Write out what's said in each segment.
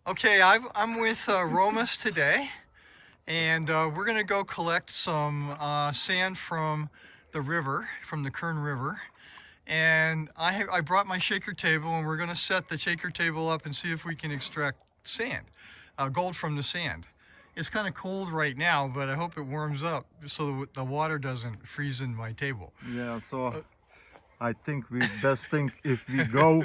Okay, I'm with Romus today, and we're going to go collect some sand from the river, from the Kern River. And I brought my shaker table, and we're going to set the shaker table up and see if we can extract sand, gold from the sand. It's kind of cold right now, but I hope it warms up so the water doesn't freeze in my table. Yeah, so I think we best think if we go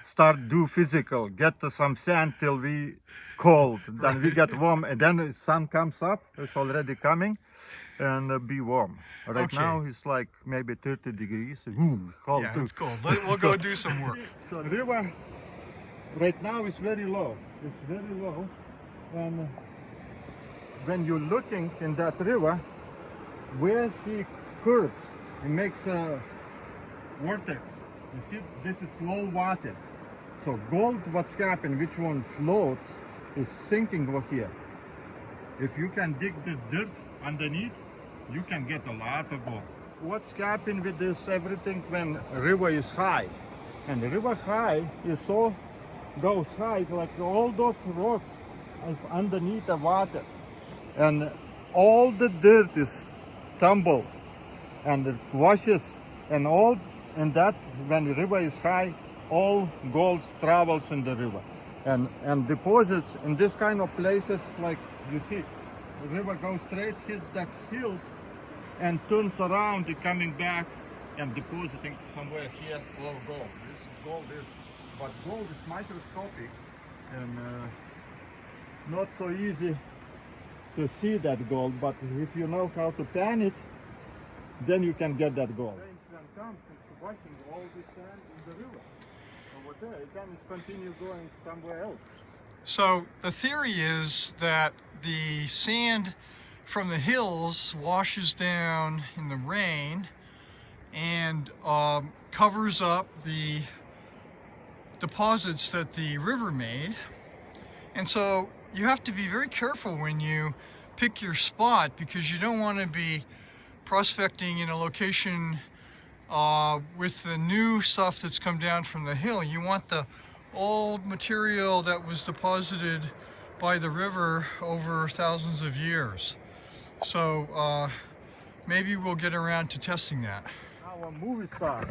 start do physical, get to some sand till we cold, then we get warm, and then the sun comes up, it's already coming, and be warm. Right Okay. now it's like maybe 30 degrees. Ooh, cold Yeah, too. it's cold. We'll go do some work. So river right now is very low. It's very low, and when you're looking in that river, where she curves, it makes a vortex. You see, this is low water. So gold, what's happened, which one floats, is sinking over here. If you can dig this dirt underneath, you can get a lot of gold. What's happened with this everything when river is high? And the river high is so goes high, like all those rocks is underneath the water. And all the dirt is tumble and it washes, and all, and that when the river is high, all gold travels in the river and deposits in this kind of places. Like you see, the river goes straight, hits the hills and turns around, it coming back and depositing somewhere here all gold. This gold is, but gold is microscopic and not so easy to see that gold, but if you know how to pan it, then you can get that gold. Rain comes, it's washing all the sand in the river over there. It can continue going somewhere else. So the theory is that the sand from the hills washes down in the rain and covers up the deposits that the river made. And so you have to be very careful when you pick your spot, because you don't want to be prospecting in a location with the new stuff that's come down from the hill. You want the old material that was deposited by the river over thousands of years. So maybe we'll get around to testing that. Now a movie star.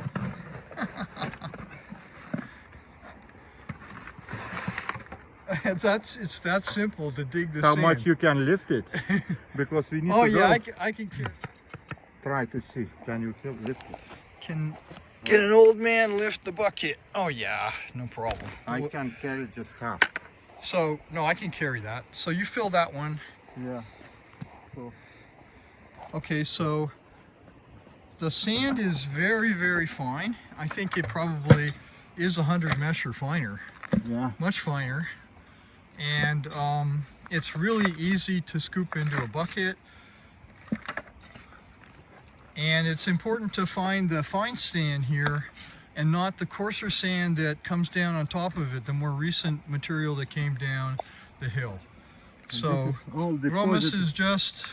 It's that simple to dig the How sand. much you can lift it? Because we need Oh to yeah, go. I can carry. Try to see, can you lift it? Can an old man lift the bucket? Oh yeah, no problem. I can carry just half. So no, I can carry that. So you fill that one. Yeah. So. Okay, so the sand is very, very fine. I think it probably is 100 mesh or finer. Yeah. Much finer. And it's really easy to scoop into a bucket. And it's important to find the fine sand here and not the coarser sand that comes down on top of it, the more recent material that came down the hill. So Romus is just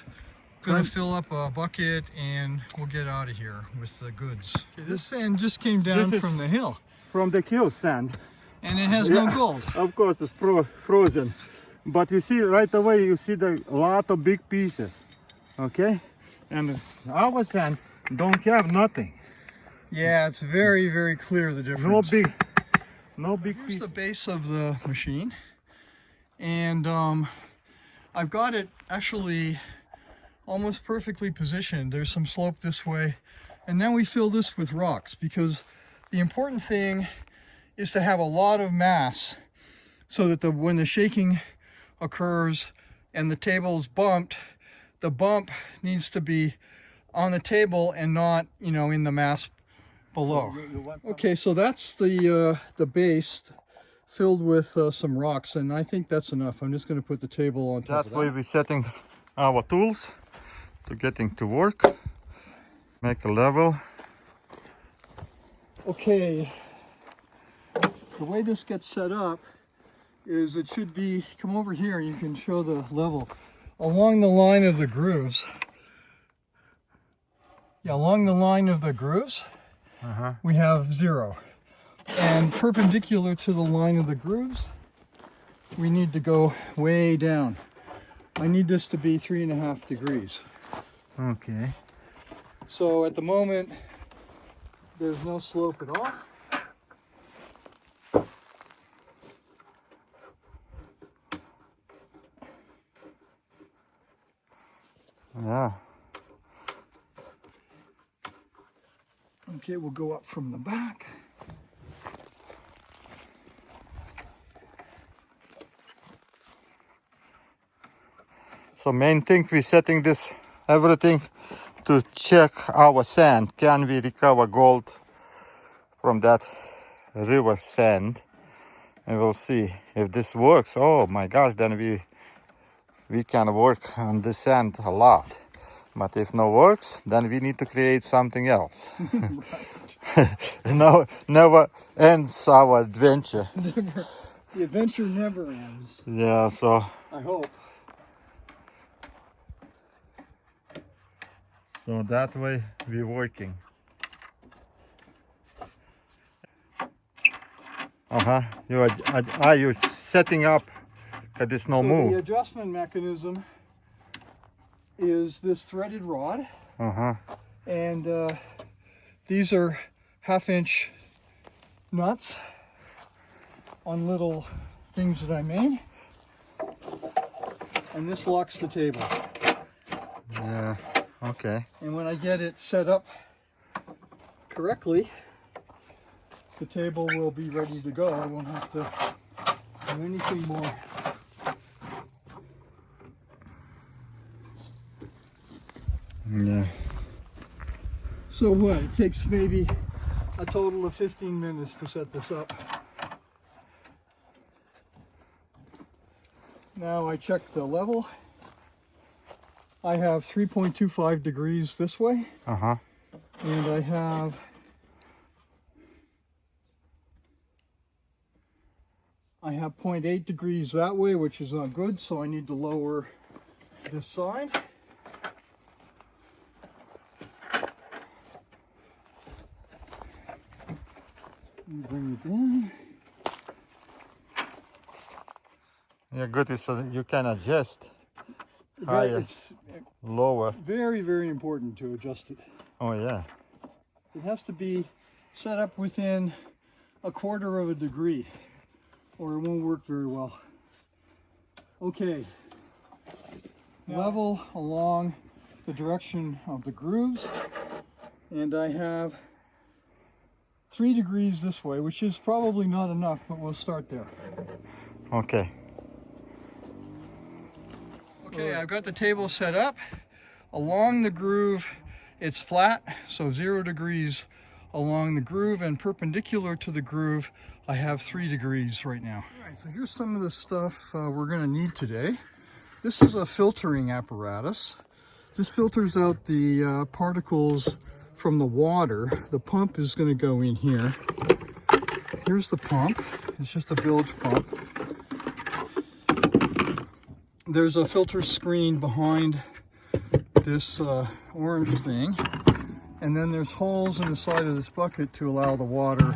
going to fill up a bucket and we'll get out of here with the goods. Okay, this sand just came down from the hill. From the hill sand. And it has no gold. Of course, it's frozen. But you see right away, you see a lot of big pieces. Okay? And our sand don't have nothing. Yeah, it's very, very clear the difference. No big Here's pieces. the base of the machine. And I've got it actually almost perfectly positioned. There's some slope this way. And now we fill this with rocks, because the important thing is to have a lot of mass so that when the shaking occurs and the table's bumped, the bump needs to be on the table and not, in the mass below. Okay, so that's the base filled with some rocks, and I think that's enough. I'm just going to put the table on top of that. That's why we're setting our tools to getting to work. Make a level. Okay, the way this gets set up is it should be, come over here and you can show the level. Along the line of the grooves. Yeah, along the line of the grooves, we have 0. And perpendicular to the line of the grooves, we need to go way down. I need this to be 3.5 degrees. Okay. So at the moment, there's no slope at all. Yeah. Okay, we'll go up from the back. So main thing, we're setting this everything to check our sand. Can we recover gold from that river sand? And we'll see if this works. Oh my gosh, then we can work on the sand a lot. But if no works, then we need to create something else. No, never ends our adventure. The adventure never ends. Yeah, so I hope. that way we're working. You setting up that there's no So move. the adjustment mechanism is this threaded rod. And these are 1/2-inch nuts on little things that I made. And this locks the table. Yeah, okay. And when I get it set up correctly, the table will be ready to go. I won't have to do anything more. Yeah. So what? It takes maybe a total of 15 minutes to set this up. Now I check the level. I have 3.25 degrees this way. And I have I have 0.8 degrees that way, which is not good, so I need to lower this side. And bring it down. Yeah, good is you can adjust higher, It's lower. very, very important to adjust it. Oh yeah. It has to be set up within 1/4 of a degree, or it won't work very well. Okay, level along the direction of the grooves, and I have 3 degrees this way, which is probably not enough, but we'll start there. Okay. Okay, I've got the table set up. Along the groove, it's flat, so 0 degrees along the groove, and perpendicular to the groove, I have 3 degrees right now. All right, so here's some of the stuff we're gonna need today. This is a filtering apparatus. This filters out the particles from the water. The pump is gonna go in here. Here's the pump. It's just a bilge pump. There's a filter screen behind this orange thing, and then there's holes in the side of this bucket to allow the water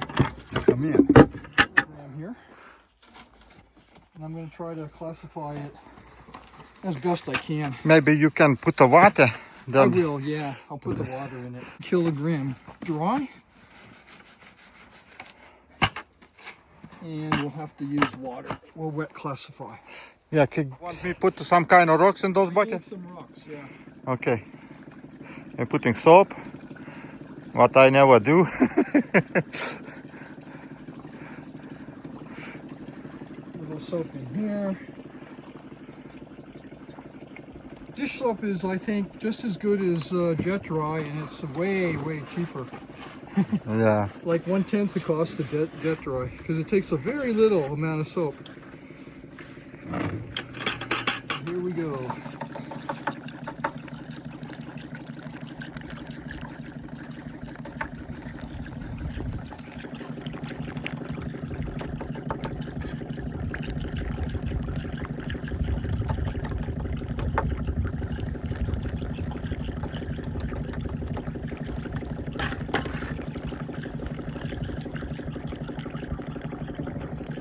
to come in. I'm here, and I'm going to try to classify it as best I can. Maybe you can put the water. I will, yeah. I'll put the water in it. Kilogram dry, and we'll have to use water. We'll wet classify. Yeah, want me put some kind of rocks in those I buckets? need some rocks, yeah. Okay. I'm putting soap, what I never do. Little soap in here. Dish soap is, I think, just as good as jet dry, and it's way, way cheaper. Yeah. Like 1/10 the cost of jet dry, because it takes a very little amount of soap. Here we go.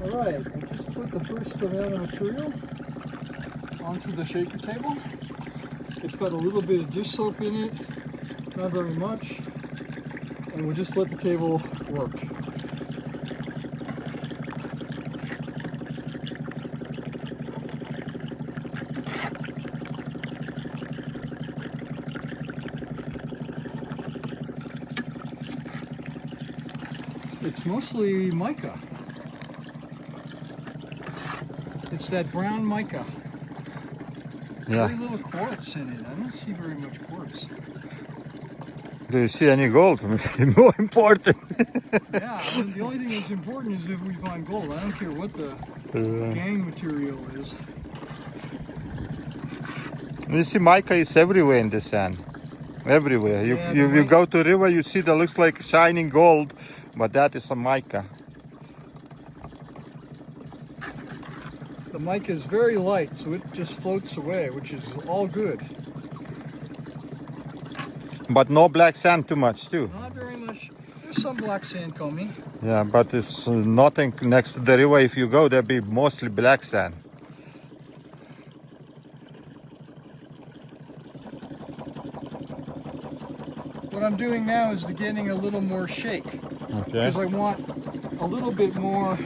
All right, I just put the first amount of material onto the shaker table. It's got a little bit of dish soap in it, not very much, and we'll just let the table work. It's mostly mica. It's that brown mica. Yeah. Very little quartz in it. I don't see very much quartz. Do you see any gold? More important. Yeah, the only thing that's important is if we find gold. I don't care what the gang material is. You see, mica is everywhere in the sand. Everywhere. Yeah, You go to river, you see that looks like shining gold, but that is a mica. The mica is very light, so it just floats away, which is all good. But no black sand too much too. Not very much. There's some black sand coming. Yeah, but it's nothing next to the river. If you go, there'll be mostly black sand. What I'm doing now is getting a little more shake. Okay. Because I want a little bit more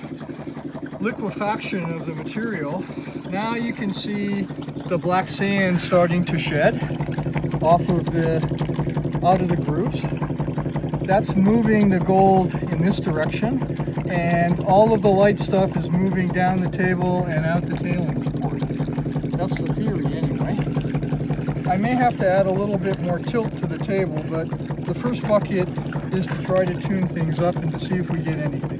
liquefaction of the material. Now you can see the black sand starting to shed off of out of the grooves. That's moving the gold in this direction, and all of the light stuff is moving down the table and out the tailings port. That's the theory anyway. I may have to add a little bit more tilt to the table, but the first bucket is to try to tune things up and to see if we get anything.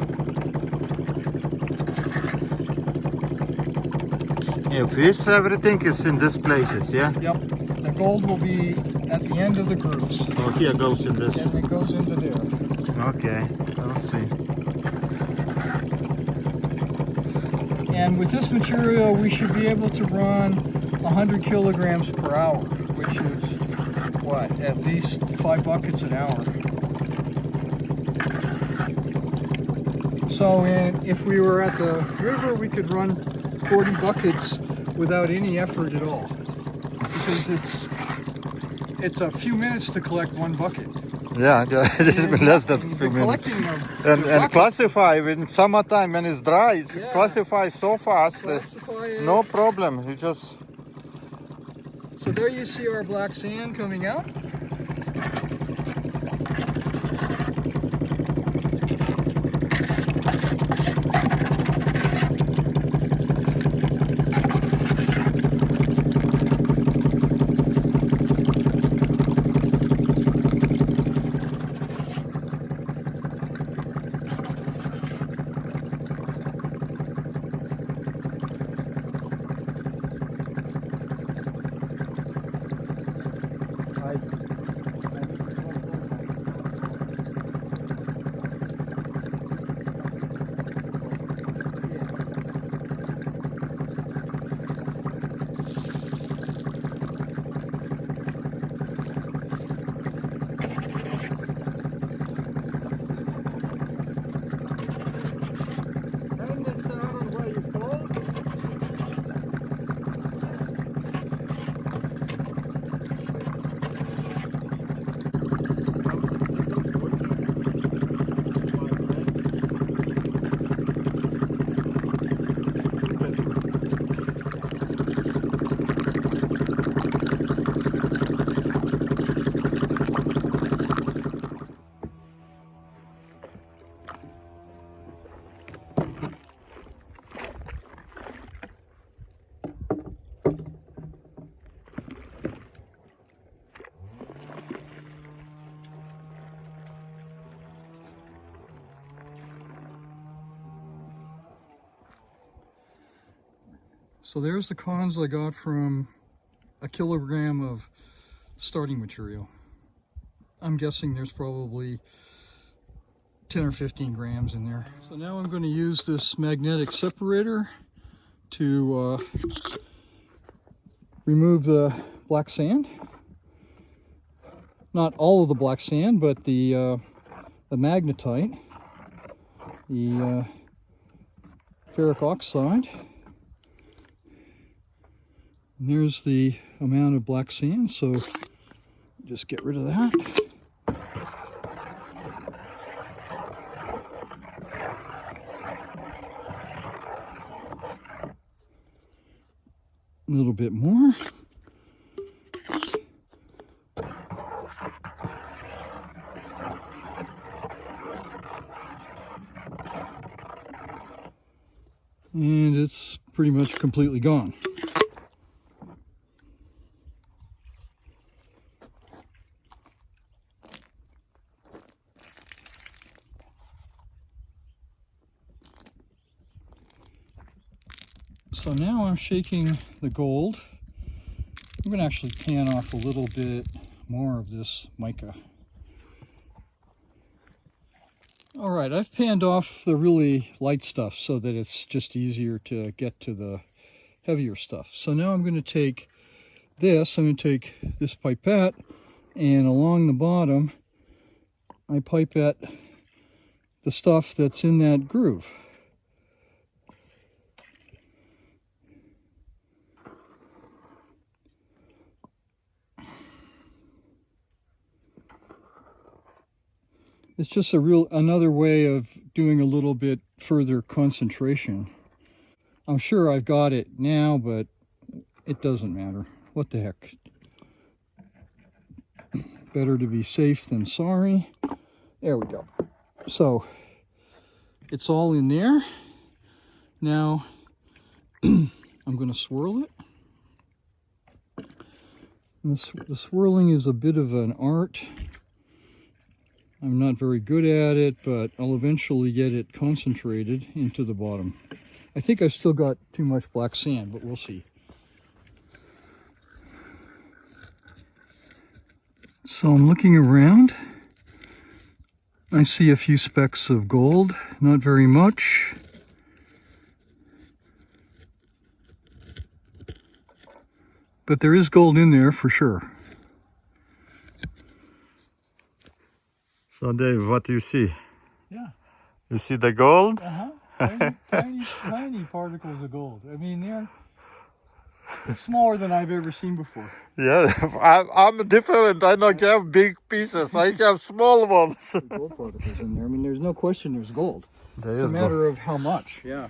If this everything is in these places, yeah? Yep, the gold will be at the end of the grooves. Oh, here goes in this. And it goes into there. Okay, I'll see. And with this material, we should be able to run 100 kilograms per hour, which is, what, at least 5 buckets an hour. So if we were at the river, we could run 40 buckets without any effort at all. Because it's a few minutes to collect 1 bucket. Yeah, it is less than a few minutes. And classify in summertime when it's dry, it's classify so fast that no problem. You just. So there you see our black sand coming out. So there's the cons I got from a kilogram of starting material. I'm guessing there's probably 10 or 15 grams in there. So now I'm going to use this magnetic separator to remove the black sand. Not all of the black sand, but the magnetite, the ferric oxide. And there's the amount of black sand, so just get rid of that. A little bit more. And it's pretty much completely gone. So now I'm shaking the gold. I'm going to actually pan off a little bit more of this mica. All right, I've panned off the really light stuff so that it's just easier to get to the heavier stuff. So now I'm going to take this, this pipette, and along the bottom, I pipette the stuff that's in that groove. It's just another way of doing a little bit further concentration. I'm sure I've got it now, but it doesn't matter. What the heck? Better to be safe than sorry. There we go. So it's all in there. Now I'm going to swirl it. The swirling is a bit of an art. I'm not very good at it, but I'll eventually get it concentrated into the bottom. I think I've still got too much black sand, but we'll see. So I'm looking around. I see a few specks of gold, not very much. But there is gold in there for sure. So Dave, what do you see? Yeah. You see the gold? Tiny particles of gold. I mean, they're smaller than I've ever seen before. Yeah, I'm different. I don't have big pieces. I have small ones. Gold particles in there. I mean, there's no question there's gold. There It's is a matter of how much. Yeah.